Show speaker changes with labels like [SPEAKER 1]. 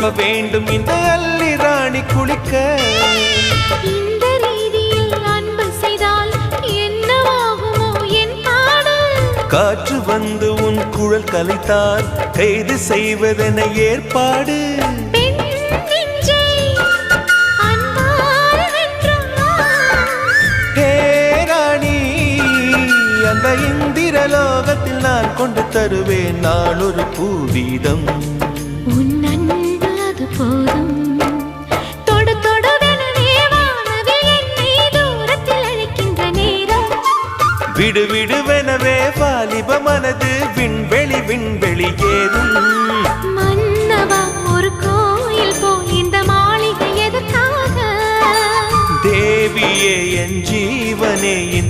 [SPEAKER 1] வேண்டும் இந்த அல்லி ராணி குளிக்க.
[SPEAKER 2] இந்த ரீதியில் அன்பு செய்தால் என்னவாகுமோ என் பாடு.
[SPEAKER 1] காற்று வந்து உன் குழல் கலைத்தால் கைது செய்வதென ஏற்பாடு. அந்த இந்திரலோகத்தில் நான் கொண்டு தருவேன் நான் ஒரு பூவீதம்.
[SPEAKER 2] உன் அன்பு அது போதும். தொடு தொடுவெனவே வானவில் என்னை தூரத்தில் அழைக்கின்ற நேரம்.
[SPEAKER 1] விடு விடுவெனவே வாலிப மனது விண்வெளி விண்வெளி ஏதும்.
[SPEAKER 2] மன்னவா ஒரு கோயில் போய் இந்த மாளிகை எதற்காக?
[SPEAKER 1] தேவியே என் ஜீவனே இந்த